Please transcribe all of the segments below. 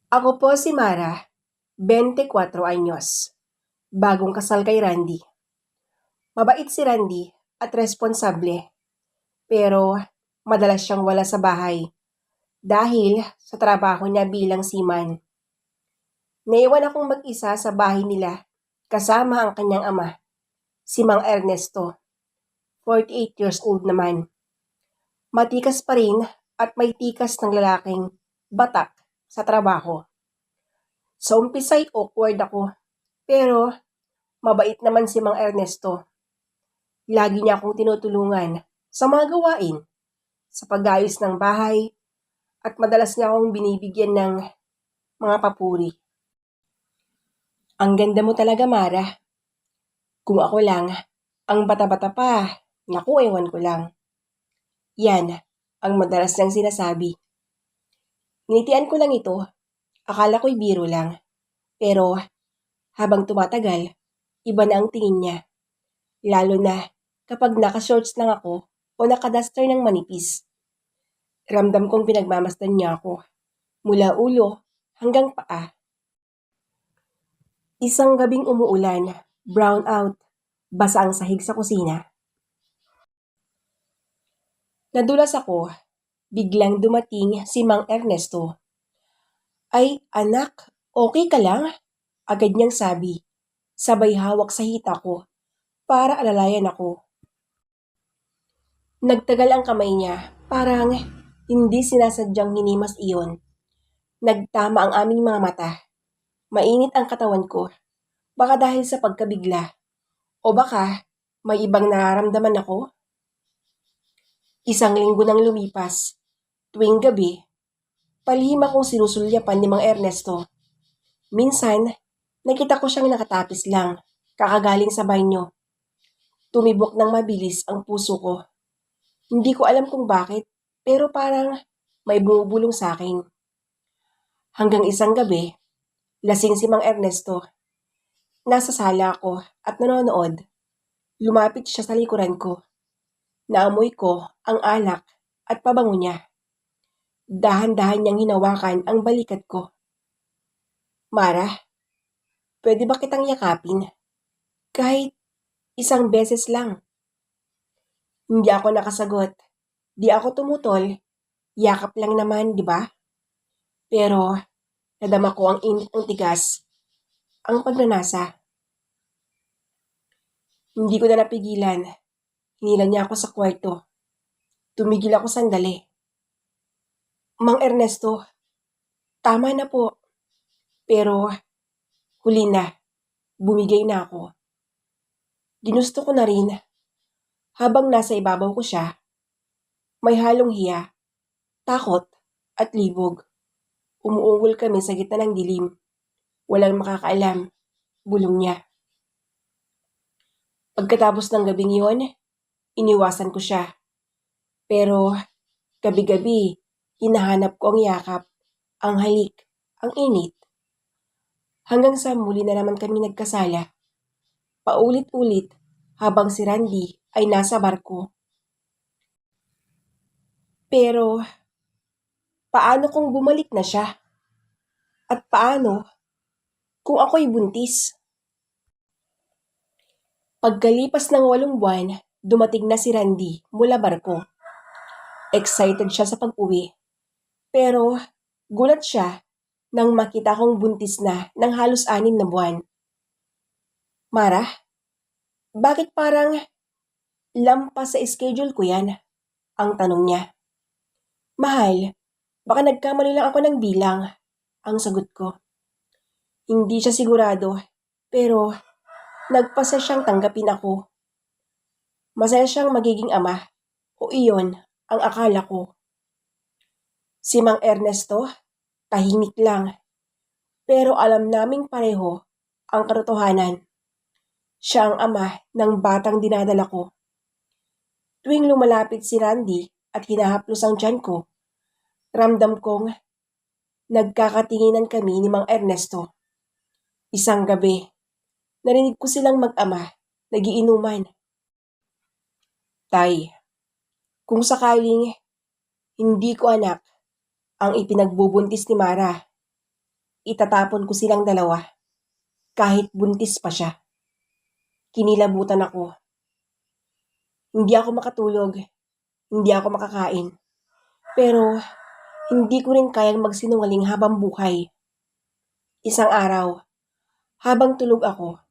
Ako po si Mara, 24 anyos, bagong kasal kay Randy. Mabait si Randy at responsable, pero madalas siyang wala sa bahay dahil sa trabaho niya bilang seaman. Naiwan akong mag-isa sa bahay nila kasama ang kanyang ama, si Mang Ernesto, 48 years old naman. Matikas pa rin at may tikas ng lalaking batak sa trabaho. Sa umpisa'y awkward ako, pero mabait naman si Mang Ernesto. Lagi niya akong tinutulungan sa mga gawain, sa pag-ayos ng bahay, at madalas niya akong binibigyan ng mga papuri. Ang ganda mo talaga, Mara. Kung ako lang, ang bata-bata pa, naku, ewan ko lang. Yan, ang madalas niyang sinasabi. Nginitian ko lang ito, akala ko'y biro lang. Pero habang tumatagal, iba na ang tingin niya. Lalo na kapag naka-shorts lang ako o naka-duster ng manipis. Ramdam kong pinagmamasdan niya ako, mula ulo hanggang paa. Isang gabing umuulan, brown out, basa ang sahig sa kusina. Nadulas ako, biglang dumating si Mang Ernesto. Ay, anak, okay ka lang? Agad niyang sabi, sabay hawak sa hita ko para alalayan ako. Nagtagal ang kamay niya, parang hindi sinasadyang hinimas iyon. Nagtama ang aming mga mata. Mainit ang katawan ko, baka dahil sa pagkabigla. O baka may ibang nararamdaman ako? Isang linggo nang lumipas. Tuwing gabi, palihim akong sinusulyapan ni Mang Ernesto. Minsan, nakita ko siyang nakatapis lang, kakagaling sa banyo. Tumibok ng mabilis ang puso ko. Hindi ko alam kung bakit, pero parang may bumubulong sa akin. Hanggang isang gabi, lasing si Mang Ernesto. Nasa sala ako at nanonood. Lumapit siya sa likuran ko. Naamoy ko ang alak at pabango niya. Dahan-dahan niyang hinawakan ang balikat ko. Mara, pwede ba kitang yakapin? Kahit isang beses lang. Hindi ako nakasagot. Di ako tumutol. Yakap lang naman, di ba? Pero nadama ko ang init ng tigas, ang pagnanasa. Hindi ko na napigilan. Hinila niya ako sa kwarto. Tumigil ako sandali. Mang Ernesto, tama na po. Pero huli na, bumigay na ako. Ginusto ko na rin. Habang nasa ibabaw ko siya, may halong hiya, takot, at libog. Umuungol kami sa gitna ng dilim. Walang makakaalam, bulong niya. Pagkatapos ng gabing yon, iniwasan ko siya. Pero gabi-gabi, hinahanap ko ang yakap, ang halik, ang init. Hanggang sa muli na naman kami nagkasala. Paulit-ulit habang si Randy ay nasa barko. Pero paano kung bumalik na siya? At paano kung ako'y buntis? Pagkalipas ng 8 buwan, dumating na si Randy mula barko. Excited siya sa pag-uwi. Pero gulat siya nang makita kong buntis na ng halos 6 na buwan. Mara, bakit parang lampas sa schedule ko yan? Ang tanong niya. Mahal, baka nagkamali lang ako ng bilang. Ang sagot ko. Hindi siya sigurado, pero nagpasa siyang tanggapin ako. Masaya siyang magiging ama, o iyon ang akala ko. Si Mang Ernesto, tahimik lang, pero alam naming pareho ang katotohanan. Siya ang ama ng batang dinadala ko. Tuwing lumalapit si Randy at hinahaplos ang tiyan ko, ramdam kong nagkakatinginan kami ni Mang Ernesto. Isang gabi, narinig ko silang mag-ama, nagiinuman. Tay, kung sakaling hindi ko anak ang ipinagbubuntis ni Mara, itatapon ko silang dalawa kahit buntis pa siya. Kinilabutan ako. Hindi ako makatulog, hindi ako makakain. Pero hindi ko rin kayang magsinungaling habang buhay. Isang araw, habang tulog ako,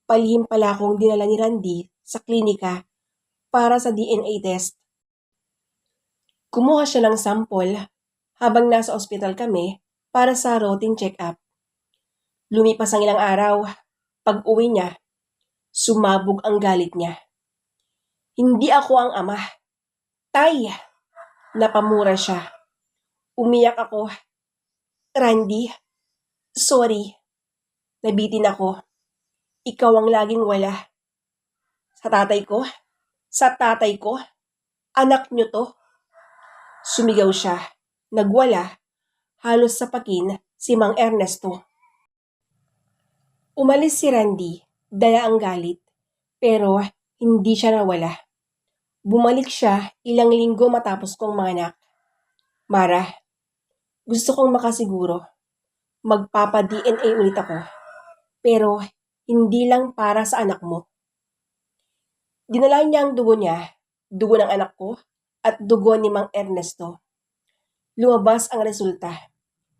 palihim pala akong dinala ni Randy sa klinika para sa DNA test. Kumuha siya ng sample habang nasa ospital kami para sa routine check-up. Lumipas ang ilang araw, pag-uwi niya, sumabog ang galit niya. Hindi ako ang ama. Tay! Napamura siya. Umiyak ako. Randy, sorry. Nabitin ako. Ikaw ang laging wala. Sa tatay ko? Sa tatay ko? Anak niyo to? Sumigaw siya. Nagwala. Halos sapakin si Mang Ernesto. Umalis si Randy, dala ang galit, pero hindi siya nawala. Bumalik siya ilang linggo matapos kong manganak. Mara, gusto kong makasiguro. Magpapa-DNA ulit ako. Pero hindi lang para sa anak mo. Dinala niya ang dugo niya, dugo ng anak ko, at dugo ni Mang Ernesto. Lumabas ang resulta.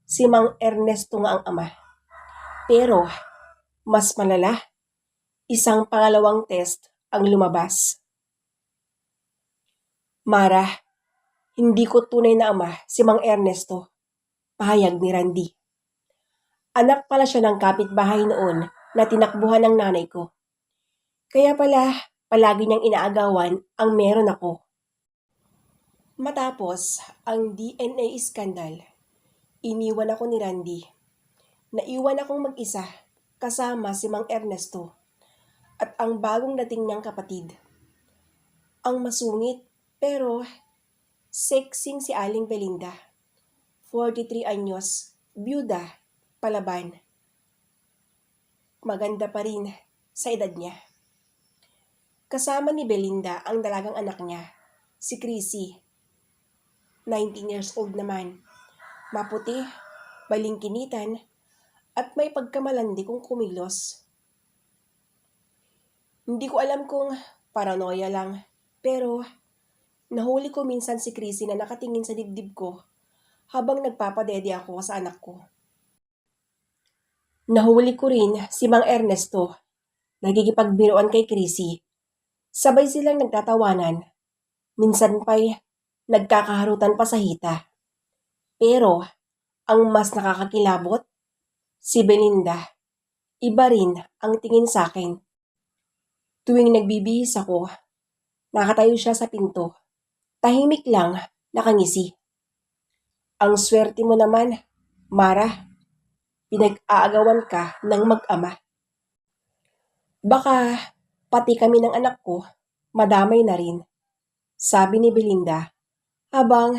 Si Mang Ernesto nga ang ama. Pero mas malala, isang pangalawang test ang lumabas. Mara, hindi ko tunay na ama si Mang Ernesto, pahayag ni Randy. Anak pala siya ng kapitbahay noon na tinakbuhan ng nanay ko. Kaya pala, palagi niyang inaagawan ang meron ako. Matapos ang DNA scandal, iniwan ako ni Randy. Naiwan akong mag-isa kasama si Mang Ernesto at ang bagong dating niyang kapatid. Ang masungit pero sexing si Aling Belinda. 43 anyos, byuda, palaban. Maganda pa rin sa edad niya. Kasama ni Belinda ang dalagang anak niya, si Chrissy. 19 years old naman. Maputi, balingkinitan, at may pagkamalandi kung kumilos. Hindi ko alam kung paranoia lang, pero nahuli ko minsan si Chrissy na nakatingin sa dibdib ko habang nagpapadede ako sa anak ko. Nahuli ko rin si Mang Ernesto, nagigipagbiruan kay Chrissy. Sabay silang nagtatawanan. Minsan pa'y nagkakaharutan pa sa hita. Pero ang mas nakakakilabot, si Belinda. Iba rin ang tingin sa akin. Tuwing nagbibihis ako, nakatayo siya sa pinto. Tahimik lang, nakangisi. Ang swerte mo naman, Mara. Pinag-aagawan ka ng mag-ama. Baka pati kami ng anak ko, madamay na rin, sabi ni Belinda habang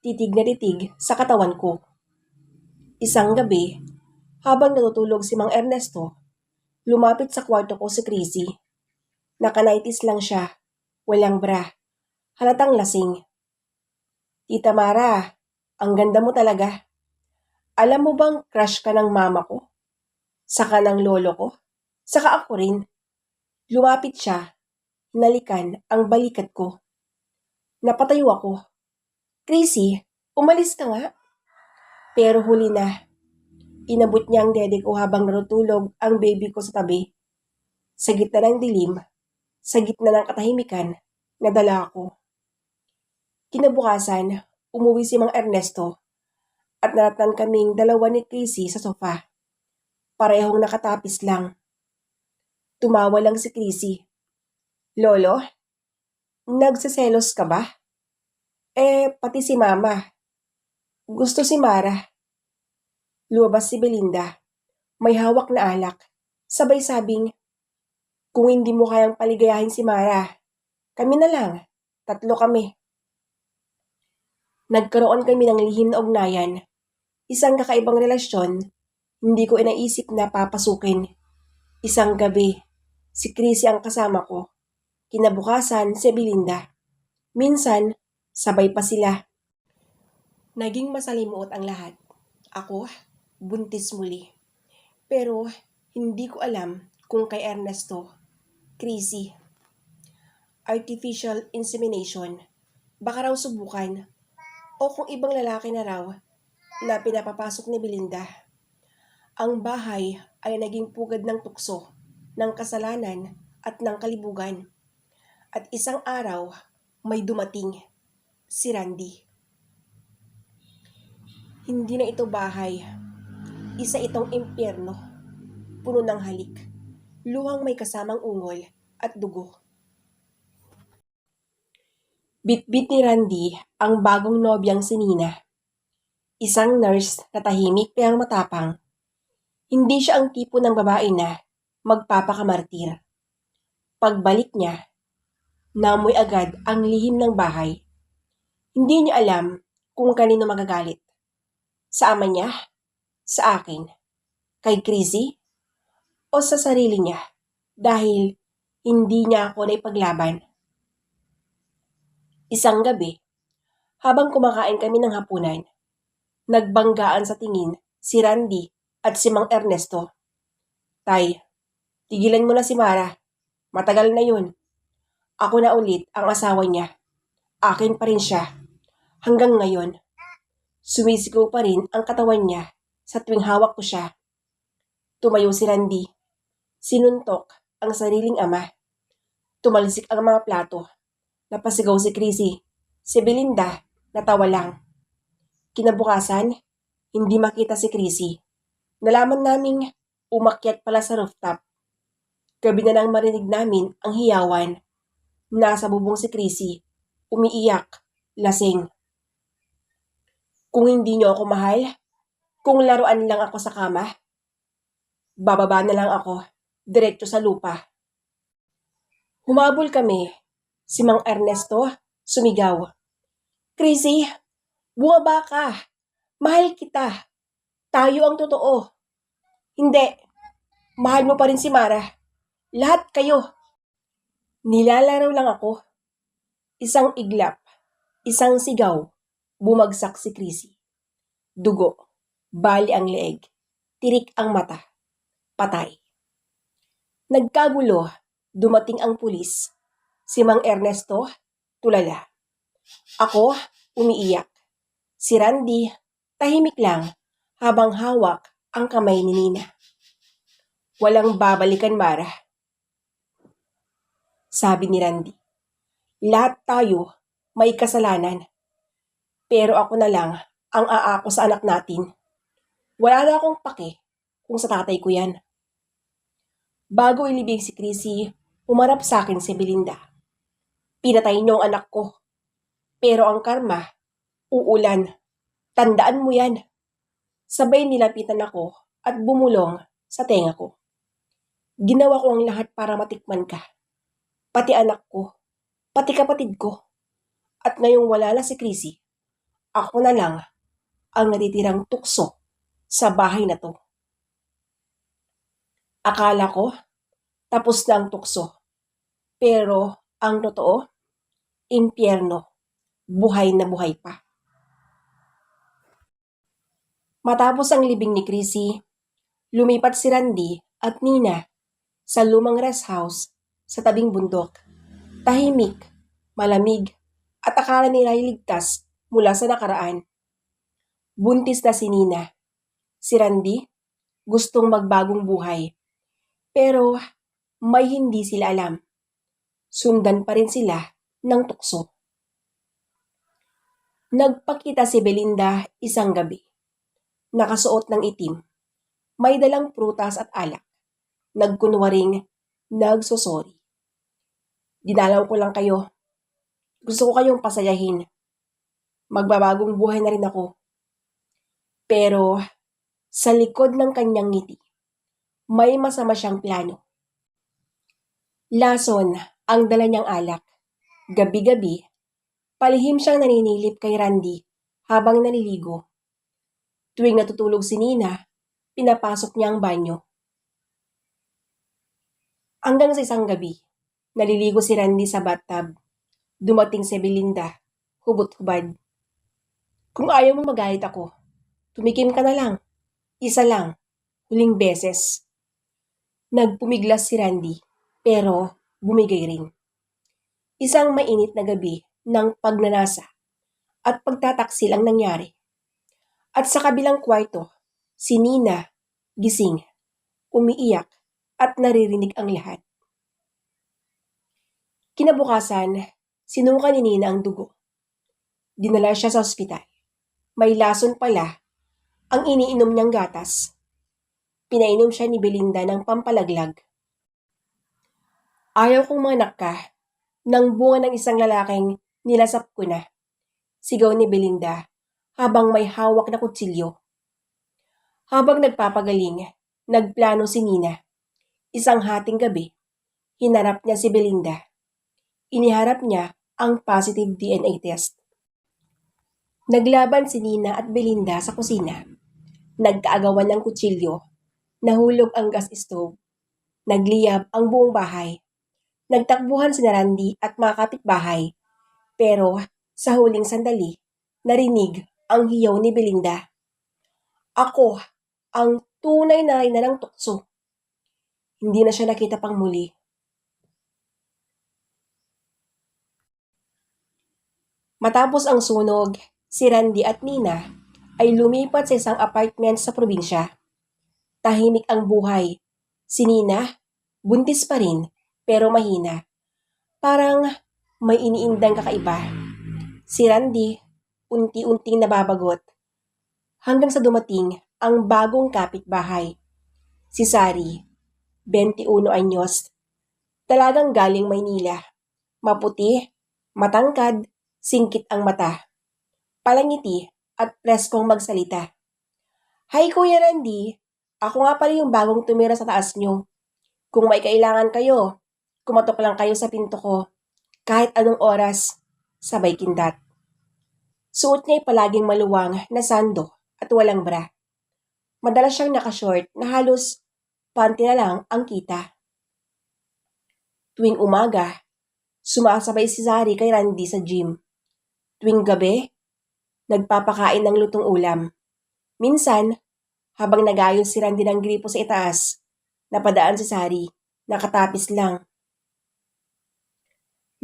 titig na titig sa katawan ko. Isang gabi, habang natutulog si Mang Ernesto, lumapit sa kwarto ko si Chrissy. Nakanaitis lang siya, walang bra, halatang lasing. Tita Mara, ang ganda mo talaga. Alam mo bang crush ka ng mama ko? Saka ng lolo ko? Saka ako rin. Lumapit siya, hinalikan ang balikat ko. Napatayo ako. Chrissy, umalis ka nga. Pero huli na. Inabot niya ang dede ko habang natutulog ang baby ko sa tabi. Sa gitna ng dilim, sa gitna ng katahimikan, nadala ako. Kinabukasan, umuwi si Mang Ernesto at naratnan kaming dalawa ni Chrissy sa sofa. Parehong nakatapis lang. Tumawa lang si Chrissy. Lolo, nagseselos ka ba? Pati si Mama. Gusto si Mara. Lumabas si Belinda. May hawak na alak. Sabay sabing, kung hindi mo kayang paligayahin si Mara, kami na lang. 3 kami. Nagkaroon kami ng lihim na ugnayan. Isang kakaibang relasyon, hindi ko inaisip na papasukin. Isang gabi, si Chrissy ang kasama ko. Kinabukasan, si Belinda. Minsan, sabay pa sila. Naging masalimuot ang lahat. Ako, buntis muli. Pero hindi ko alam kung kay Ernesto, crazy, artificial insemination, baka raw subukan, o kung ibang lalaki na raw na pinapapasok ni Belinda. Ang bahay ay naging pugad ng tukso, ng kasalanan at ng kalibugan. At isang araw, may dumating, si Randy. Hindi na ito bahay, isa itong impyerno, puno ng halik, luhang may kasamang ungol at dugo. Bitbit ni Randy ang bagong nobyang si Nina, isang nurse na tahimik pero matapang. Hindi siya ang tipo ng babae na magpapakamartir. Pagbalik niya, namoy agad ang lihim ng bahay. Hindi niya alam kung kanino magagalit. Sa ama niya, sa akin, kay Chrissy, o sa sarili niya dahil hindi niya ako naipaglaban. Isang gabi, habang kumakain kami ng hapunan, nagbanggaan sa tingin si Randy at si Mang Ernesto. Tay, tigilan mo na si Mara. Matagal na yun. Ako na ulit ang asawa niya. Akin pa rin siya. Hanggang ngayon, sumisigaw pa rin ang katawan niya sa tuwing hawak ko siya. Tumayo si Randy. Sinuntok ang sariling ama. Tumalsik ang mga plato. Napasigaw si Chrissy. Si Belinda, natawa lang. Kinabukasan, hindi makita si Chrissy. Nalaman naming umakyat pala sa rooftop. Gabi na nang marinig namin ang hiyawan. Nasa bubong si Chrissy. Umiiyak. Lasing. Kung hindi niyo ako mahal, kung laruan lang ako sa kama, bababa na lang ako, diretso sa lupa. Humabol kami. Si Mang Ernesto, sumigaw. Chrissy, bumaba ka. Mahal kita. Tayo ang totoo. Hindi. Mahal mo pa rin si Mara. Lahat kayo. Nilalaro lang ako. Isang iglap. Isang sigaw. Bumagsak si Chrissy. Dugo. Bali ang leeg. Tirik ang mata. Patay. Nagkagulo. Dumating ang pulis. Si Mang Ernesto, tulala. Ako, umiiyak. Si Randy, tahimik lang habang hawak ang kamay ni Nina. Walang babalikan, Mara. Sabi ni Randy. Lahat tayo may kasalanan. Pero ako na lang ang aako sa anak natin. Wala na akong pake kung sa tatay ko yan. Bago ilibing si Chrissy, umarap sa akin si Belinda. Pinatay niyo ang anak ko. Pero ang karma, uulan. Tandaan mo yan. Sabay nilapitan ako at bumulong sa tenga ko. Ginawa ko ang lahat para matikman ka. Pati anak ko. Pati kapatid ko. At ngayong wala na si Chrissy, ako na lang ang natitirang tukso sa bahay na to. Akala ko, tapos na ang tukso. Pero ang totoo, impyerno, buhay na buhay pa. Matapos ang libing ni Chrissy, lumipat si Randy at Nina sa lumang rest house sa tabing bundok. Tahimik, malamig, at akala nila ligtas mula sa nakaraan. Buntis na si Nina. Si Randy, gustong magbagong buhay. Pero may hindi sila alam. Sundan pa rin sila ng tukso. Nagpakita si Belinda isang gabi. Nakasuot ng itim. May dalang prutas at alak. Nagkunwaring nagsosorry. Dinalaw ko lang kayo. Gusto ko kayong pasayahin. Magbabagong buhay na rin ako. Pero sa likod ng kanyang ngiti, may masama siyang plano. Lason ang dala niyang alak. Gabi-gabi, palihim siyang naninilip kay Randy habang naliligo. Tuwing natutulog si Nina, pinapasok niya ang banyo. Hanggang sa isang gabi, naliligo si Randy sa bathtub. Dumating si Belinda, hubot-hubad. Kung ayaw mo magalit ako, tumikim ka na lang. Isa lang, huling beses. Nagpumiglas si Randy, pero bumigay rin. Isang mainit na gabi ng pagnanasa at pagtataksil ang nangyari. At sa kabilang kwarto, si Nina, gising, umiiyak at naririnig ang lahat. Kinabukasan, sinuka ni Nina ang dugo. Dinala siya sa ospital. May lason pala ang iniinom niyang gatas. Pinainom siya ni Belinda ng pampalaglag. Ayaw kong manganak ka nang bunga ng isang lalaking nilasap ko na. Sigaw ni Belinda habang may hawak na kutsilyo. Habang nagpapagaling, nagplano si Nina. Isang hating gabi, hinarap niya si Belinda. Iniharap niya ang positive DNA test. Naglaban si Nina at Belinda sa kusina. Nagkaagawan ng kutsilyo. Nahulog ang gas stove. Nagliyab ang buong bahay. Nagtakbuhan si Randy at mga kapitbahay. Pero sa huling sandali, narinig ang hiyaw ni Belinda. Ako ang tunay na reyna ng tukso. Hindi na siya nakita pang muli. Matapos ang sunog, si Randy at Nina ay lumipat sa isang apartment sa probinsya. Tahimik ang buhay. Si Nina, buntis pa rin, pero mahina. Parang may iniindang kakaiba. Si Randy, unti-unting nababagot. Hanggang sa dumating ang bagong kapitbahay. Si Sari, 21 anyos. Talagang galing Maynila. Maputi, matangkad, singkit ang mata. Palangiti at preskong magsalita. Hi Kuya Randy, ako nga pala yung bagong tumira sa taas nyo. Kung may kailangan kayo, kumatok lang kayo sa pinto ko. Kahit anong oras, sabay kindat. Suot niya ay palaging maluwang na sando at walang bra. Madalas siyang nakashort na halos panty na lang ang kita. Tuwing umaga, sumasabay si Zari kay Randy sa gym. Tuwing gabi, nagpapakain ng lutong ulam. Minsan, habang nagayos si Randy ng gripo sa itaas, napadaan si Zari, nakatapis lang.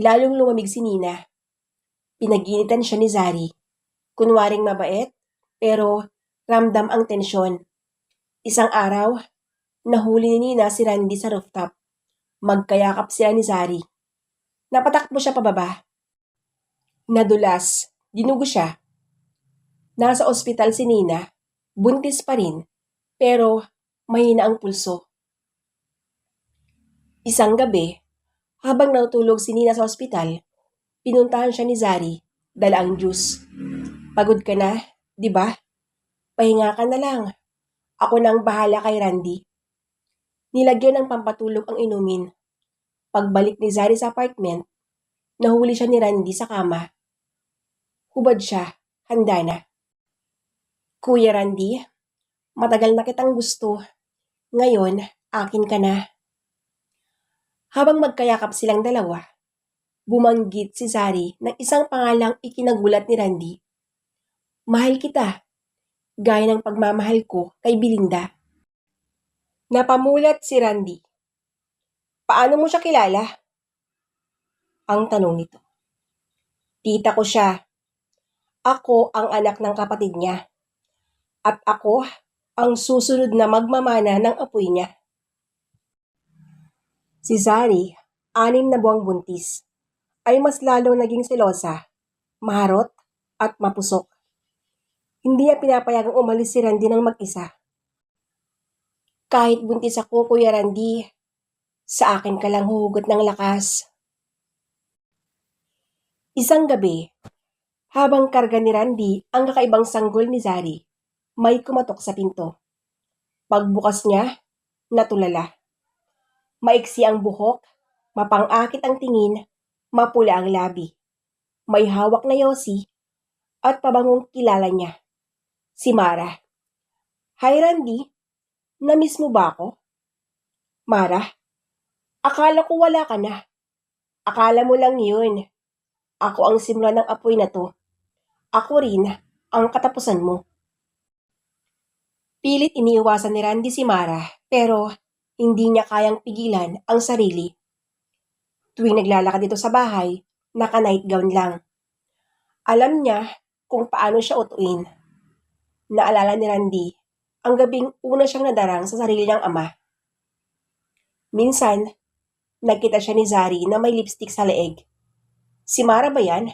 Lalong lumamig si Nina. Pinag-initan siya ni Zari. Kunwaring mabait, pero ramdam ang tensyon. Isang araw, nahuli ni Nina si Randy sa rooftop. Magkayakap sila ni Zari. Napatakbo siya pababa. Nadulas, dinugo siya. Nasa ospital si Nina, buntis pa rin, pero mahina ang pulso. Isang gabi, habang natutulog si Nina sa ospital, pinuntahan siya ni Zari, dala ang juice. Pagod ka na, di ba? Pahinga ka na lang. Ako nang bahala kay Randy. Nilagyan ng pampatulog ang inumin. Pagbalik ni Zari sa apartment, nahuli siya ni Randy sa kama. Hubad siya, handa na. Kuya Randy, matagal na kitang gusto. Ngayon, akin ka na. Habang magkayakap silang dalawa, bumanggit si Zari ng isang pangalang ikinagulat ni Randy. Mahal kita, gaya ng pagmamahal ko kay Belinda. Napamulat si Randy. Paano mo siya kilala? Ang tanong nito. Tita ko siya. Ako ang anak ng kapatid niya. At ako ang susunod na magmamana ng apoy niya. Si Zari, 6 na buwang buntis, ay mas lalong naging selosa, maharot at mapusok. Hindi niya pinapayagang umalis si Randy ng mag-isa. Kahit buntis ako, Kuya Randy, sa akin ka lang huhugot ng lakas. Isang gabi, habang karga ni Randy ang kakaibang sanggol ni Zari, may kumatok sa pinto. Pagbukas niya, natulala. Maiksi ang buhok, mapang-akit ang tingin, mapula ang labi. May hawak na yosi at pabangong kilala niya. Si Mara. Hi Randy, na-miss mo ba ako? Mara, akala ko wala ka na. Akala mo lang yun. Ako ang simula ng apoy na to. Ako rin ang katapusan mo. Pilit iniiwasan ni Randy si Mara pero hindi niya kayang pigilan ang sarili. Tuwing naglalakad dito sa bahay, naka-night gown lang. Alam niya kung paano siya utuin. Naalala ni Randy ang gabing una siyang nadarang sa sarili niyang ama. Minsan, nagkita siya ni Zari na may lipstick sa leeg. Si Mara ba yan?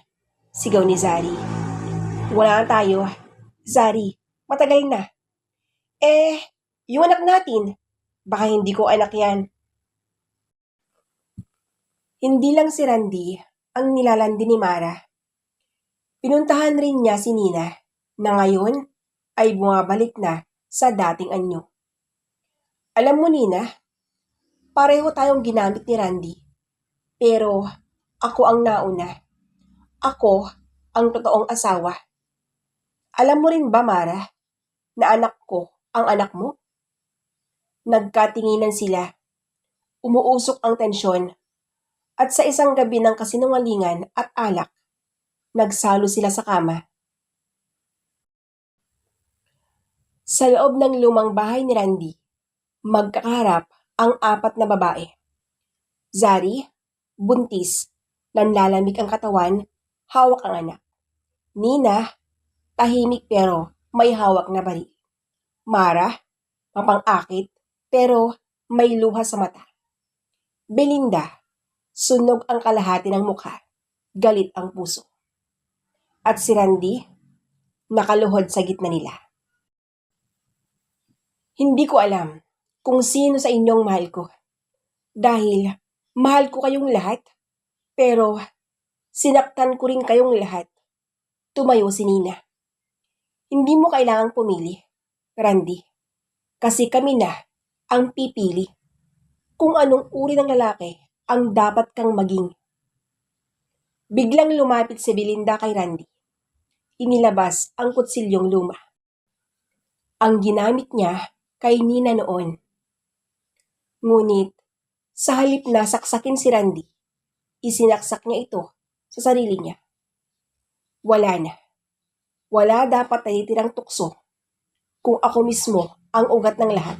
Sigaw ni Zari. Wala na tayo. Zari, matagal na. Yung anak natin. Baka hindi ko anak yan. Hindi lang si Randy ang nilalandi ni Mara. Pinuntahan rin niya si Nina na ngayon ay bumabalik na sa dating anyo. Alam mo Nina, pareho tayong ginamit ni Randy. Pero ako ang nauna. Ako ang totoong asawa. Alam mo rin ba Mara, na anak ko ang anak mo? Nagkatinginan sila. Umuusok ang tensyon. At sa isang gabi ng kasinungalingan at alak, nagsalo sila sa kama. Sa loob ng lumang bahay ni Randy, magkakaharap ang 4 na babae. Zari, buntis, nanlalamig ang katawan, hawak ang anak. Nina, tahimik pero may hawak na baril. Mara, mapang-akit pero may luha sa mata. Belinda, sunog ang kalahati ng mukha, galit ang puso. At si Randy, nakaluhod sa gitna nila. Hindi ko alam kung sino sa inyong mahal ko. Dahil mahal ko kayong lahat, pero sinaktan ko rin kayong lahat. Tumayo si Nina. Hindi mo kailangang pumili, Randy. Kasi kami na ang pipili kung anong uri ng lalaki ang dapat kang maging. Biglang lumapit si Belinda kay Randy. Inilabas ang kutsilyong luma. Ang ginamit niya kay Nina noon. Ngunit, sa halip na saksakin si Randy, isinaksak niya ito sa sarili niya. Wala na. Wala dapat natitirang tukso kung ako mismo ang ugat ng lahat.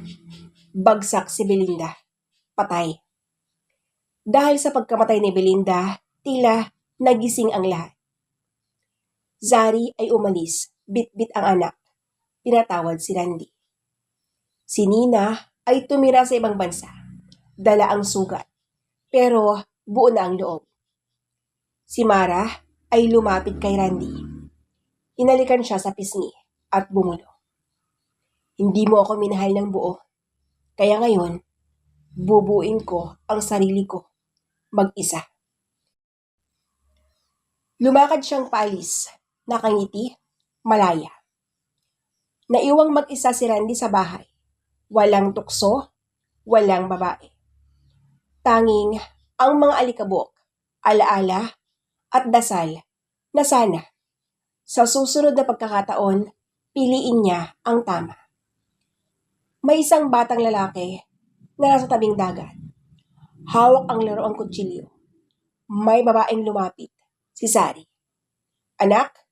Bagsak si Belinda. Patay. Dahil sa pagkamatay ni Belinda, tila nagising ang lahat. Zari ay umalis, bit-bit ang anak. Pinatawad si Randy. Si Nina ay tumira sa ibang bansa. Dala ang sugat. Pero buo na ang loob. Si Mara ay lumapit kay Randy. Hinalikan siya sa pisngi at bumulo. Hindi mo ako minahal ng buo. Kaya ngayon, bubuin ko ang sarili ko. Mag-isa. Lumakad siyang paalis. Nakangiti, malaya. Naiwang mag-isa si Randy sa bahay. Walang tukso, walang babae. Tanging ang mga alikabok, alaala at dasal na sana sa susunod na pagkakataon, piliin niya ang tama. May isang batang lalaki na nasa tabing dagat. Hawak ang laruang kutsilyo. May babaeng lumapit, si Zari. Anak,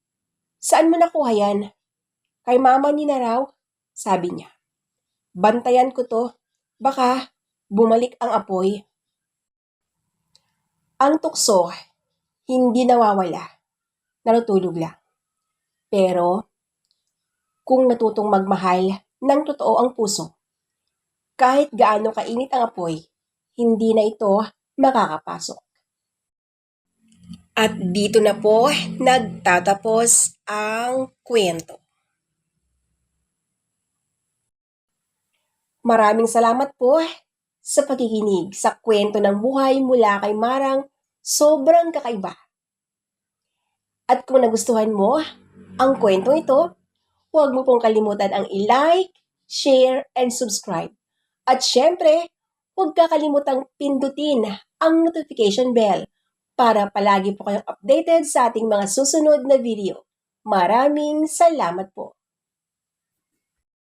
saan mo nakuha yan? Kay mama ni na raw, sabi niya. Bantayan ko to, baka bumalik ang apoy. Ang tukso, hindi nawawala, natutulog lang. Pero, kung natutong magmahal ng totoo ang puso, kahit gaano kainit ang apoy, hindi na ito makakapasok. At dito na po nagtatapos ang kwento. Maraming salamat po sa pakikinig sa kwento ng buhay mula kay Marang Sobrang Kakaiba. At kung nagustuhan mo ang kwento ito, huwag mo pong kalimutan ang i-like, share, and subscribe. At syempre, huwag kakalimutang pindutin ang notification bell para palagi po kayong updated sa ating mga susunod na video. Maraming salamat po.